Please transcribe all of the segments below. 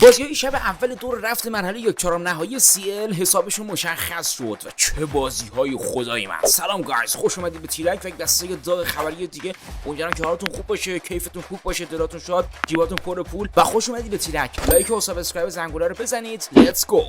بازی‌های شب اول دور رفت مرحله یک چهارم نهایی CL حسابشون مشخص شد و چه بازی‌های خدای من. سلام گایز، خوش اومدید به تیرک و یک دسته داغ خبری دیگه. امیدوارم که حالتون خوب باشه، کیفتون خوب باشه، دلاتون شاد، جیباتون پر پول و خوش اومدید به تیرک. لایک و سابسکرایب زنگوله رو بزنید. لیتس گو.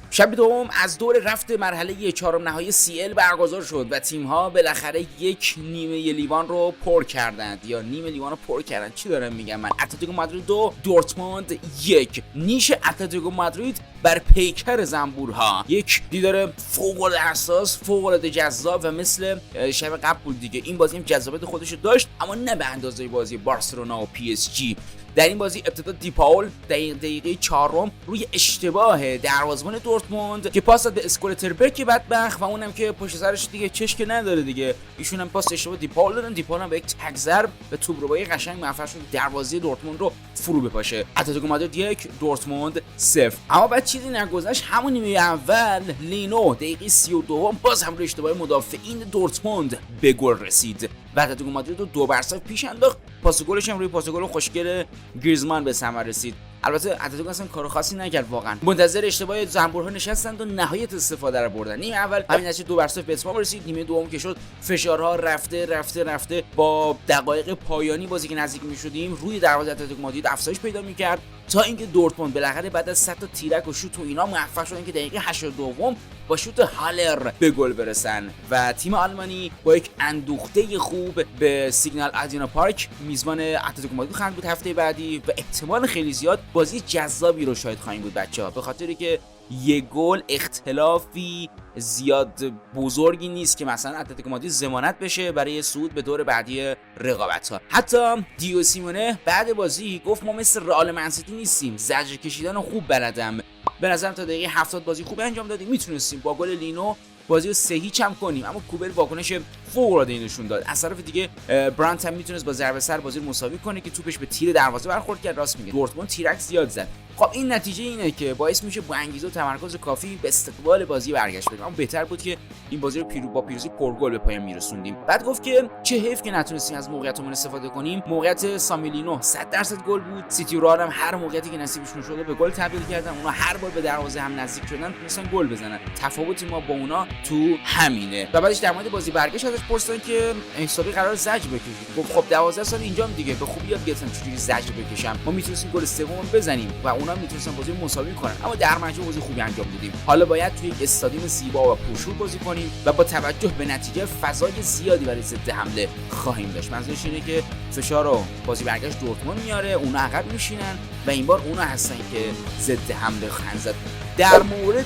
شب دوم از دور رفت مرحله چهارم نهایی CL برگزار شد و تیم‌ها بالاخره یک نیمه لیوان رو پر کردند یا نیمه لیوان رو پر کردند. چی دارم میگم من؟ اتلتیکو مادرید 2 دورتموند 1. نیش اتلتیکو مادرید بر پیکر زنبورها. یک دیدار فوق‌العاده حساس، فوق‌العاده جذاب و مثل شب قبل بود دیگه. این بازی هم جذابیت خودش داشت اما نه به اندازه بازی بارسلونا و PSG. در این بازی ابتدا دیپاول دقیقه 4 روی اشتباه دروازه‌بان دورتموند که پاس داد به اسکولتربرگ بدبخت و اونم که پشت سرش دیگه چشک نداره دیگه، ایشون هم پاس اشتباه دیپاول دادن. دیپاول هم به یک تک ضرب به توپ روبایی قشنگ موفق شد دروازه دورتموند رو فرو بپاشه. اتلتیکو مادرید 1 دورتموند 0. اما بعد چیزی نگذشت، همون نیمه اول لینو دقیقه 32 باز هم روی اشتباه مدافعین دورتموند به گل رسید و اتلتیکو مادرید رو 2-0 پیش انداخت. پاس گلش هم روی پاس گل خوشگل گریزمان به ثمر رسید. البته اتلتیکو اصلا کار خاصی نکرد، واقعا منتظر اشتباه زنبورها نشستند و نهایت استفاده رو بردن. نیمه اول همین نتیجه 2-0 به اتمام رسید. نیمه دوم که شد فشارها رفته با دقایق پایانی بازی که نزدیک می‌شدیم روی دروازه اتلتیکو مادرید افزایش پیدا می‌کرد تا اینکه دورتموند بالاخره بعد از 100 تا تیرک و شوت و اینا موفق شدن که دقیقه 82 با شوت هالر به گل برسن و تیم آلمانی با یک اندوخته خوب به سیگنال ادینا پارک میزبان اتلتیکو مادرید خواهند بود هفته بعدی و احتمال خیلی زیاد بازی جذابی رو شاهد خواهیم بود بچه‌ها، به خاطری که یک گل اختلافی زیاد بزرگی نیست که مثلا اتلتیکو مادرید ضمانت بشه برای صعود به دور بعدی رقابت‌ها. حتی دیو سیمونه بعد بازی گفت ما مثل رئال منسیتی نیستیم، زجر کشیدن خوب بلدم. به نظرم تا دقیقه 70 بازی خوب انجام دادیم، میتونستیم با گل لینو بازی رو 3-0 هم کنیم، اما کوبل واکنش فوق‌العاده نشون داد. از طرف دیگه برانت هم میتونست با ضربه سر بازی رو مساوی کنه که توپش به تیر دروازه برخورد کرد. راست میگه، دورتموند تیرک زیاد زد. خب این نتیجه اینه که باعث میشه با انگیزه و تمرکز کافی به استقبال بازی برگشت بدیم. اما بهتر بود که این بازی رو با پیروزی پرگل به پایان میرسوندیم. بعد گفت که چه حیف که نتونستیم از موقعیتمون استفاده کنیم. موقعیت سامیلینو 100% گل بود. سیتی رو هم هر موقعیتی که نصیبشون شده به گل تبدیل کردن. اونا هر بار به دروازه هم نزدیک شدن تونستن گل بزنن. تفاوت ما با اونا تو همینه. و بعدش در مورد بازی برگشت ازش پرسیدن که حسابی قرار زجر بکشید. گفت خب 12 سال اینجام دیگه، به خوبی یاد گرفتم چجوری زجر بکشم. ما میتونستیم گل سوم بزنیم و اونا میتونستن بازی مساوی کنن، اما در مجموع بازی خوبی انجام دادیم. حالا باید توی یک استادیوم زیبا و پرشور بازی کنیم و با توجه به نتیجه فضای زیادی برای ضد حمله خواهیم داشت. منظورش اینه که فشار رو بازی برگشت دورتموند میاره، اونا عقب میشینن و این بار اونا هستن که ضد حمله خواهند زد. در مورد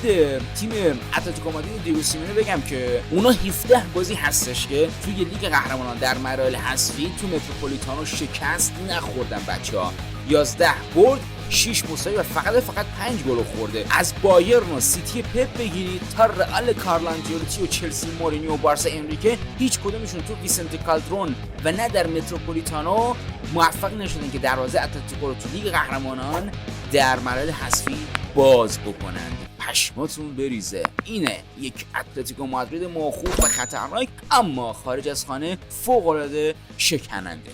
تیم اتلتیکو مادرید دیو سیمونه بگم که اونا 17 بازی هستش که توی لیگ قهرمانان در مراحل حذفی تو متروپولیتانو شکست نخوردن بچه‌ها. 11 برد، 6 مساوی و فقط 5 گل خورده. از بایرن و سیتی پپ بگیرید تا رئال کارلو آنچلوتی و چلسی مورینیو و بارسا انریکه، هیچ کدومشون تو ویسنته کالدرون و نه در متروپولیتانو موفق نشدن که دروازه اتلتیکو رو تو لیگ قهرمانان در مراحل حذفی باز بکنند. پشماتون بریزه. اینه یک اتلتیکو مادرید موقوف و خطرناک اما خارج از خانه فوق‌العاده شکننده.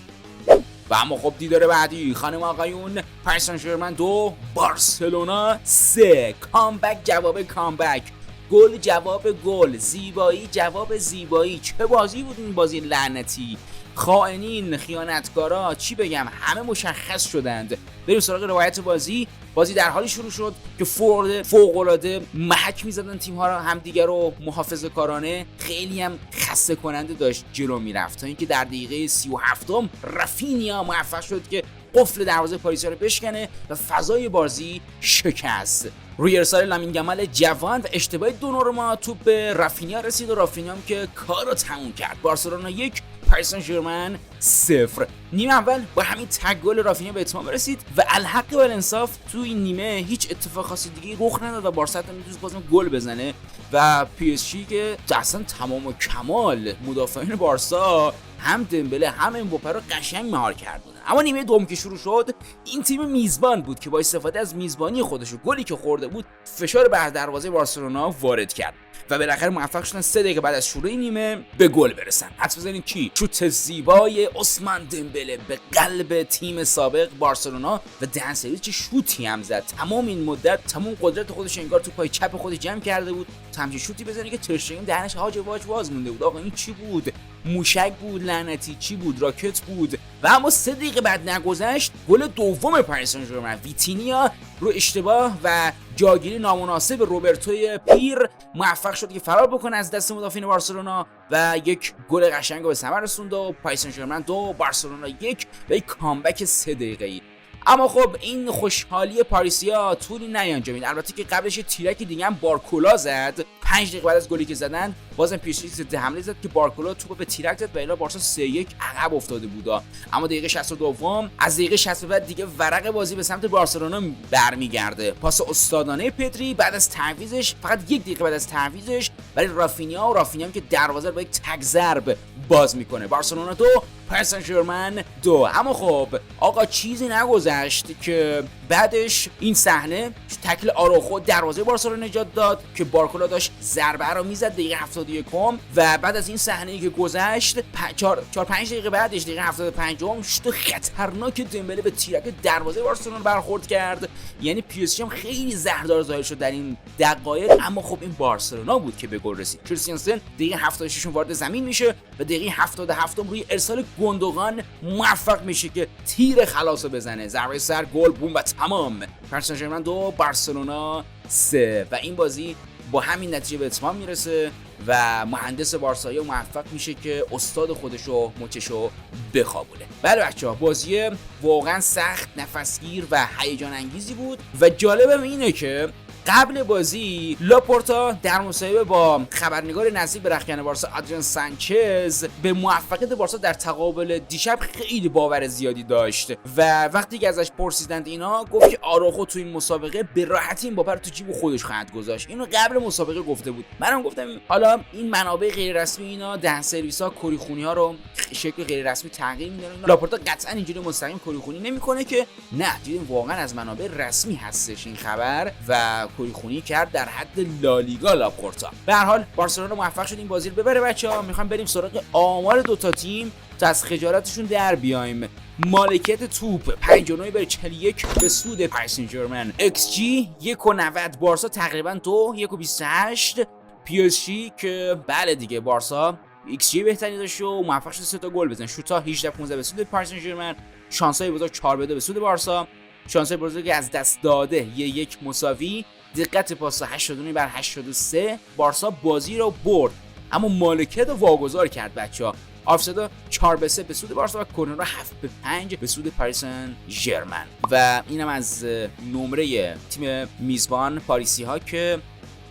و اما خب دیدار بعدی خانم آقایون، پاریس سن ژرمن 2 بارسلونا 3. کامبک جواب کامبک، گل جواب گل، زیبایی جواب زیبایی. چه بازی بود این بازی لعنتی. خائنین، خیانتکارا، چی بگم، همه مشخص شدند. بریم سراغ روایت بازی. بازی در حالی شروع شد که فوق‌العاده محک می‌زدن تیم‌ها را همدیگه رو محافظه‌کارانه، خیلی هم خسته کننده داشت جلو میرفت تا اینکه در دقیقه 37 رافینیا موفق شد که قفل دروازه پاریسیا رو بشکنه و فضای بازی شکست. روی ارسال لامین یامال جوان و اشتباه دوناروما توپ به رافینیا رسید و رافینیا هم که کار رو تموم کرد. بارسلونا 1 پاریس سن ژرمن 0. نیمه اول با همین تک گل رافینیا به اتمام رسید و الحق و الانصاف تو این نیمه هیچ اتفاق خاصی دیگه رخ نداد و بارسا هم میتونست بازم گل بزنه و PSG که اصلا تمام و کمال مدافعین بارسا هم دمبله هم امباپه رو قشنگ مهار کردن. اما نیمه دوم که شروع شد، این تیم میزبان بود که با استفاده از میزبانی خودش و گلی که خورده بود فشار بر دروازه بارسلونا وارد کرد و بالاخره موفق شدن 3 دقیقه بعد از شروع نیمه به گل برسن. حدس بزنید کی؟ شوت زیبای عثمان دمبله به قلب تیم سابق بارسلونا و دهن سرویس چه شوتی هم زد. تمام این مدت تمام قدرت خودش انگار تو پای چپ خودش جمع کرده بود تا همچین شوتی بزنه که ترشتگن دهنش هاج واج باز مونده بود. آقا این چی بود؟ موشک بود؟ لعنتی چی بود؟ راکت بود؟ و اما 3 دقیقه بعد نگذشت گل دوم پاریس سن ژرمن. ویتینیا رو اشتباه و جاگیری نامناسب روبرتوی پیر موفق شد که فرار بکنه از دست مدافعین بارسلونا و یک گل قشنگ به ثمر رسوند و پاریس سن ژرمن 2 بارسلونا 1 و یک کامبک 3 دقیقه‌ای. اما خب این خوشحالی پاریسیا طولی نیانجامید. البته که قبلش تیرک دیگه هم بارکولا زد. 5 دقیقه بعد از گلی که زدن بازم پیشی ضد حمله زد که بارکولا توپ به تیرک زد و الا بارسا 3-1 عقب افتاده بود. اما دقیقه 62 از دقیقه 60 بعد دیگه ورق بازی به سمت بارسلونا برمیگرده. پاس استادانه پدری بعد از تعویضش، فقط 1 دقیقه بعد از تعویضش برای رافینیا و رافینیا که دروازه رو با یک تک ضرب باز میکنه. بارسلونا 2 پاریس سن ژرمن 2. اما خب آقا چیزی نگذشت که بعدش این صحنه تکل آروخو دروازه بارسلونا نجات داد که بارکولا داشت ضربه رو میزد دقیقه 71 و بعد از این صحنه که گذشت 4-5 دقیقه بعدش دقیقه 75 شوت خطرناک دمبله به تیرک دروازه بارسلونا برخورد کرد. یعنی پی اس جی هم خیلی زهردار ظاهر شد در این دقایق. اما خب این بارسلونا بود که به گل رسید. کریستیانسن دقیقه 76 وارد زمین میشه و دقیقه 77 روی ارسال گوندوغان موفق میشه که تیر خلاصو بزنه. ضربه سر، گل، بوم و تمام. پاریس سن ژرمن 2 بارسلونا 3 و این بازی با همین نتیجه به اتمام میرسه و مهندس بارسایی موفق میشه که استاد خودشو مچشو بخوابونه. بله بچه‌ها، بازی واقعا سخت، نفسگیر و هیجان انگیزی بود و جالبم اینه که قبل بازی لاپورتا در مصاحبه با خبرنگار نزدیک به رخکن بارسا آدریان سانچز به موفقیت بارسا در تقابل دیشب خیلی باور زیادی داشت و وقتی که ازش پرسیدند اینا گفت که آراخو تو این مسابقه به راحتی این باور تو جیب خودش خواهد گذاشت. اینو قبل مسابقه گفته بود. منم گفتم حالا این منابع غیر رسمی اینا دهن سرویس‌ها کریخونی‌ها رو شکل غیر رسمی تغییر میدن. لاپورتا قطعا اینجوری مستقیم کریخونی نمیکنه که نه، دیدیم واقعا از منابع رسمی هستش این خبر و کریخونی کرد در حد لالیگا لاپورتا. به هر حال بارسلونا موفق شد این بازی رو ببره. بچه‌ها میخوام بریم سراغ آمار دوتا تیم تا از خجالتشون در بیایم. مالکیت توپ 59 بر 41 به سود پاریس سن ژرمن. ایکس جی 1.90 بارسا تقریبا 2 1.28. پی اس جی که بله دیگه بارسا ایکس جی بهتری داشت و موفق شد 3 تا گل بزنه. شوتا 18-15 به سود پاریس سن ژرمن. شانس‌های بزرگ 4-2 به سود بارسا. شانس‌های بزرگی از دست داده 1-1 مساوی. دقت پاس 89 بر 83. بارسا بازی رو برد اما مالکیت واگذار کرد بچه‌ها. آفساید 4-3 به سود بارسا و کرنر 7-5 به سود پاریس سن ژرمن. و اینم از نمره تیم میزبان پاریسی ها که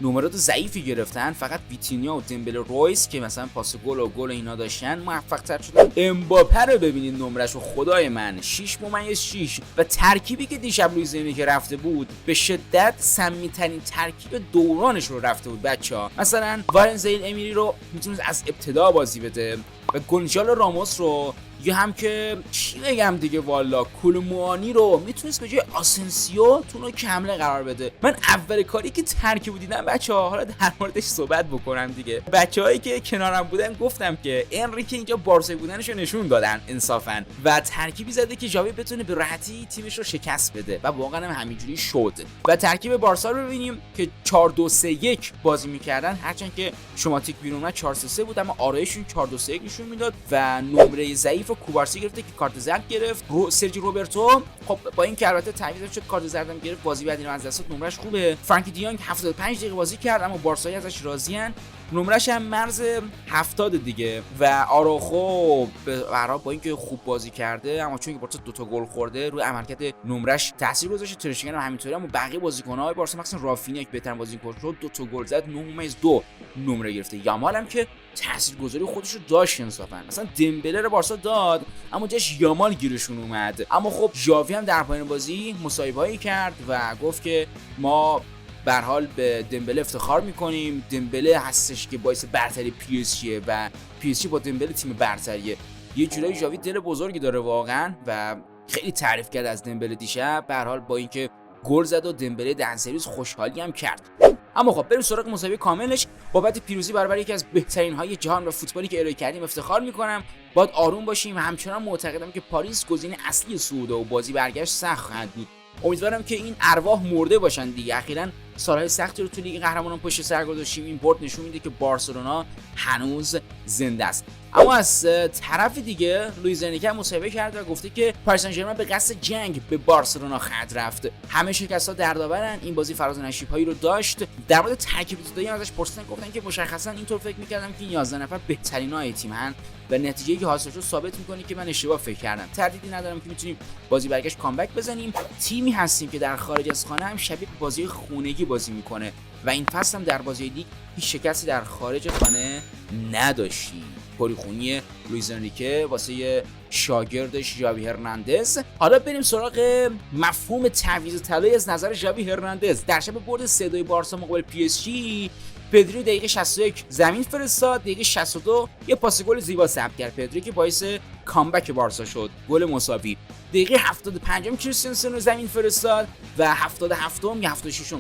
نمرات ضعیفی گرفتن. فقط ویتینیا و دمبله رویس که مثلا پاس گل و گل اینا داشتن موفق تر شدن. امباپه رو ببینید نمرش و خدای من 6.6 و ترکیبی که دیشب روی زمین که رفته بود به شدت سمی ترین ترکیب دورانش رو رفته بود بچه‌ها. مثلا وارنزیل امیری رو میتونید از ابتدا بازی بده و گونجالو راموس رو یا هم که چی بگم دیگه والا کولموانی رو میتونست به جای آسنسیو تو که حمله قرار بده. من اول کاری که ترکیب دیدم بچه‌ها حالا در موردش صحبت بکنم دیگه. بچه‌هایی که کنارم بودن گفتم که انریکه اینجا بارسایی بودنش رو نشون دادن انصافا و ترکیبی زده که ژاوی بتونه به راحتی تیمش رو شکست بده و واقعا هم همینجوری شد. و ترکیب بارسا رو ببینیم که 4-2-3-1 بازی می‌کردن، هرچند که شماتیک بیرون 4-3-3 بود اما آرایشون 4-2-3-1 نشون میداد و نمره ضعیف کوبارسی گرفته که کارت زرد گرفت. سرجی روبرتو خب با این که البته تعویض شد کارت زردم گرفت، بازی بعدی رو از دست داد. نمرش خوبه. فرانکی دیونگ 75 دقیقه بازی کرد اما بارسایی ازش راضیان. نمرش هم مرز 70 دیگه و آراخو برای با اینکه خوب بازی کرده اما چون که بارسا 2 تا گل خورده روی عملکرد نمرش تاثیر گذاشته. ترشتگن هم همینطوری اما بقیه بازیکن‌های بارسا مثلا رافینیا که بهترین بازیکن شد 2 تا گل زد 9.2 نمره گرفته. یامال هم که تاثیرگذاری خودش رو داشت انصافا. مثلا دمبله رو بارسا داد اما جاش یامال گیرشون اومد. اما خب ژاوی هم در پایان بازی مصاحبه‌ای کرد و گفت که ما به هر حال به دمبله افتخار میکنیم. دمبله هستش که باعث برتری پی اس جی و پی اس جی با دمبله تیم برتریه. یه جورایی ژاوی دل بزرگی داره واقعا و خیلی تعریف کرد از دمبله دیشب. به هر حال با اینکه گل زد و دمبله در سریز خوشحالی هم کرد. اما خب بریم سراغ مسابقه کاملش. بابت پیروزی برابر یکی از بهترین های جهان و فوتبالی که ارائه کردیم افتخار میکنم. باید آروم باشیم. همچنان معتقدم که پاریس گزینه اصلی صعوده و بازی برگشت سخت خواهد بود. امیدوارم که این ارواح مرده باشن دیگه. اخیراً سالهای سختی رو تو لیگ قهرمانان پشت سر گذاشتیم. این برد نشون میده که بارسلونا هنوز زنده است. اما از طرف دیگه لوئیز انریکه مصاحبه کرد و گفته که پاریس سن ژرمن به قصد جنگ به بارسلونا خط رفت. همه شکست‌ها دردآورن. این بازی فراز و نشیب‌هایی رو داشت. در مورد ترکیب ابتدایی ازش پرسیدن، گفتن که مشخصا اینطور فکر می‌کردم که 11 نفر بهترینای تیمن و نتیجه‌ای که حاصل شد ثابت می‌کنه که من اشتباه فکر کردم. تردیدی ندارم که می‌تونیم بازی برگشت کامبک بزنیم. تیمی هستیم که در خارج از خانه هم شبیه بازی خونگی بازی می‌کنه و این فصل هم در بازی لیگ هیچ شکستی در خارج خانه نداشتیم. پریخونی لوئیز انریکه واسه شاگردش ژاوی هرناندز. حالا بریم سراغ مفهوم تعویض طلایی از نظر ژاوی هرناندز. در شب برد 3-2 بارسا مقابل پی اس جی، پدری دقیقه 61 زمین فرستاد، دقیقه 62 یه پاس گل زیبا ثبت کرد پدری که باعث کامبک بارسا شد، گل مساوی. دقیقه 75 کریستنسن رو زمین فرستاد و 77 یا 76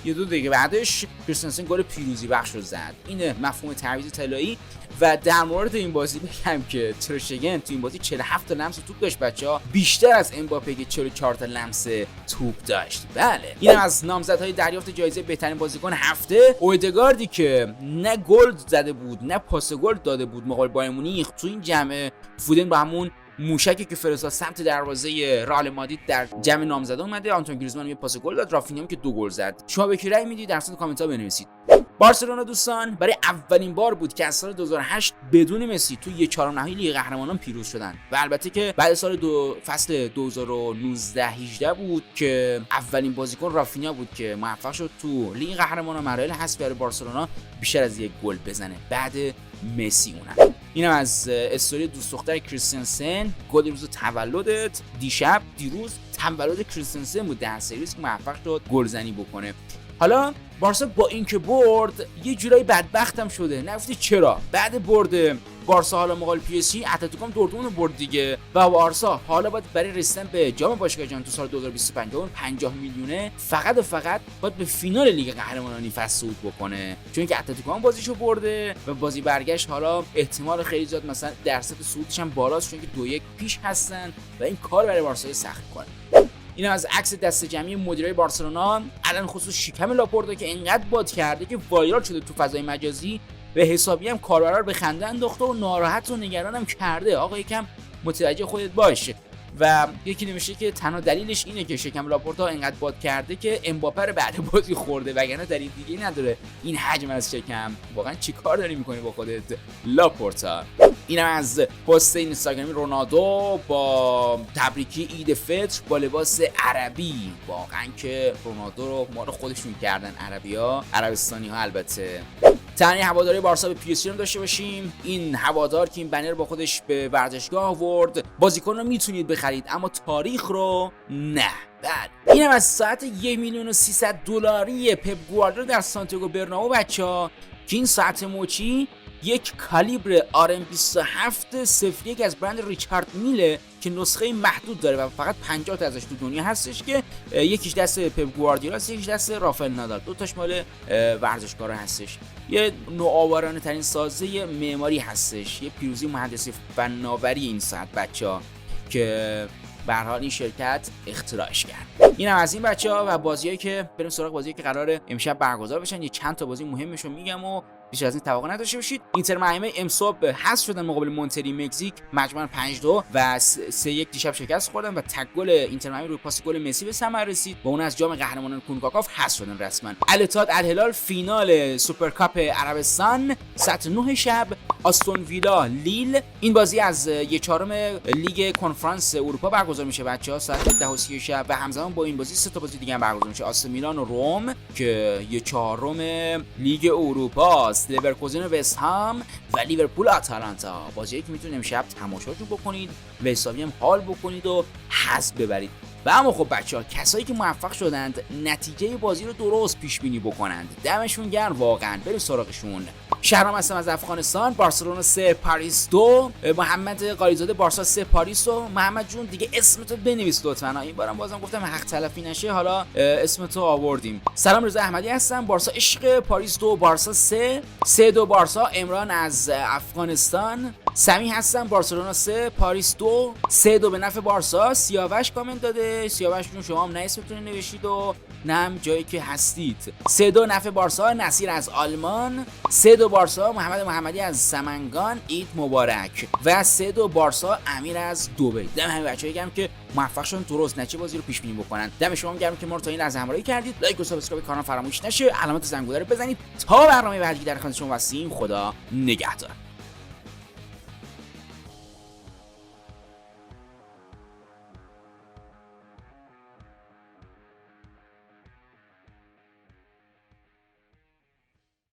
دو دقیقه بعدش کریستنسن گل پیروزی بخش رو زد. این مفهوم تعویض طلایی. و در مورد این بازی بگم که ترشگن تو این بازی 47 تا لمس توپ داشت بچه‌ها، بیشتر از امباپه که 44 تا لمس توپ داشت. بله، اینم از نامزدهای دریافت جایزه بهترین بازیکن هفته. اودگاردی که نه گل زده بود نه پاس گل داده بود مقابل بایر مونیخ، تو این جمع فودن با همون موشکی که فرستاد سمت دروازه رئال مادرید در جمع نامزده اومده. آنتون گریزمان یه پاس گل داد، رافینیا که 2 گل زد. شما به کی رأی میدید؟ در کامنت ها بنویسید. بارسلونا دوستان برای اولین بار بود که از سال 2008 بدون مسی توی یه چهارم نهایی لیگ قهرمانان پیروز شدن و البته که بعد سال فصل 2019-18 بود که اولین بازیکن رافینیا بود که موفق شد تو لیگ قهرمانان مراحل حذفی برای بارسلونا بیشتر از یک گل بزنه بعد مسی. اونم اینم از استوری دوست دختر کریستنسن. گل روز تولدت دیروز تولد کریستنسن بود در سریز که موفق شد گلزنی بکنه. حالا بارسا با اینکه برد یه جورایی بدبختم شده. نگفتی چرا؟ بعد برد بارسا حالا مقابل پی اس جی، اتلتیکو هم دورتموند برد دیگه و بارسا حالا باید برای رسیدن به جام باشگاه جهان تو سال 2025 اون 50 میلیونه فقط و فقط باید به فینال لیگ قهرمانان فصل صعود بکنه، چون که اتلتیکو هم بازیشو برده و بازی برگشت حالا احتمال خیلی زیاد مثلا درصد صعودش هم بالاست، چون که 2-1 پیش هستن و این کار برای بارسا سخت کنه. اینا از عکس دست جمعی مدیرای بارسلونا، الان خصوص شکم لاپورتا که اینقدر باد کرده که وایرال شده تو فضای مجازی و حسابی هم کاربرا رو به خنده انداخته و ناراحت و نگرانم کرده. آقا یکم متوجه خودت باش. و یکی نمیشه که تنها دلیلش اینه که شکم لاپورتا اینقدر باد کرده که امباپه رو بعد بازی خورده، وگرنه دلیل دیگه نداره این حجم از شکم. واقعا چیکار داری میکنی با خودت لاپورتا؟ اینم از پست اینستاگرامی رونالدو با تبریکی عید فطر با لباس عربی. واقعا که رونالدو رو ما رو خودشون کردن عربی‌ها، عربستانی‌ها. البته تنها هواداری بارسا به پی اس جی داشته باشیم. این هوادار که این بنر با خودش به ورزشگاه آورد. بازیکن رو میتونید بخرید اما تاریخ رو نه. بعد اینم از ساعت 1,300,000 پپ گواردیولا در سانتیاگو برنابئو بچه‌ها که این ساعت موچی یک کالیبر RM27 01 از برند ریچارد میله که نسخه محدود داره و فقط 50 تا ازش تو دنیا هستش که یکیش دست پپ گواردیولا است، یکیش دست رافائل نادال، دو تاش مال ورزشکارا هستش. یه نوآورانه ترین سازه معماری هستش، یه پیروزی مهندسی فناوری این ساعت بچه‌ها که به هر حال این شرکت اختراعش کرد. اینم از این بچه‌ها و بازیایی که بریم سراغ بازیایی که قراره امشب برگزار بشن. یه چند تا بازی مهمش رو میگم و بیشتر از این توقع نداشته باشید. اینتر میامی امساب حذف شدن مقابل مونتری مکزیک مجموعاً 5-2 و 3-1 دیشب شکست خوردن و تک گل اینتر میامی روی پاس گل مسی به ثمر رسید و اون از جام قهرمانان کونکاکاف حذف شدن رسما. الاتحاد الهلال فینال سوپرکاپ عربستان ساعت 9 شب، آستون ویلا لیل. این بازی از 1/4 لیگ کنفرانس اروپا برگزار میشه بچه‌ها ساعت 10:30 شب و همزمان با این بازی 3 تا بازی دیگه هم برگزار میشه. آسی میلان و روم که 1/4 لیگ اروپا، لیورکوزن و وست هم و لیورپول آتالانتا. بازیایی که میتونید امشب تماشاشو بکنید و حسابی هم حال بکنید و حظ ببرید. و اما خب بچه‌ها کسایی که موفق شدند نتیجه بازی رو درست پیش بینی بکنند دمشون گرم واقعا. بریم سراغشون. شهرام هستم از افغانستان. بارسلونا 3 پاریس 2. محمد قالیزاده بارسا 3 پاریس. و محمد جون دیگه اسمتو بنویس لطفا، این بارم بازم گفتم حق تلفی نشه، حالا اسمتو آوردیم. سلام رضا احمدی هستم. بارسا عشق پاریس 2 بارسا 3 3-2 بارسا. امران از افغانستان. سمی هستم بارسلونا 3 پاریس 2 3-2 به نفع بارسا. سیاوش کامنت داده. سیاوش جون شما هم نه اسمتون نوشید و نه هم جایی که هستید. 3-2 نفع بارسا. نصیر از آلمان. 3-2 بارسا. محمد محمدی از سمنگان. عید مبارک. و 3-2 بارسا. امیر از دبی. دم همه بچه‌ای گرم که موفق شدن درست نتیجه بازی رو پیش بینی بکنن. دم شما گرم که ما رو تا این لحظه همراهی کردید. لایک و سابسکرایب کانال فراموش نشه. علامت زنگوله رو بزنید تا برنامه بعدی در خدمت شما هستیم. خدا نگهدار.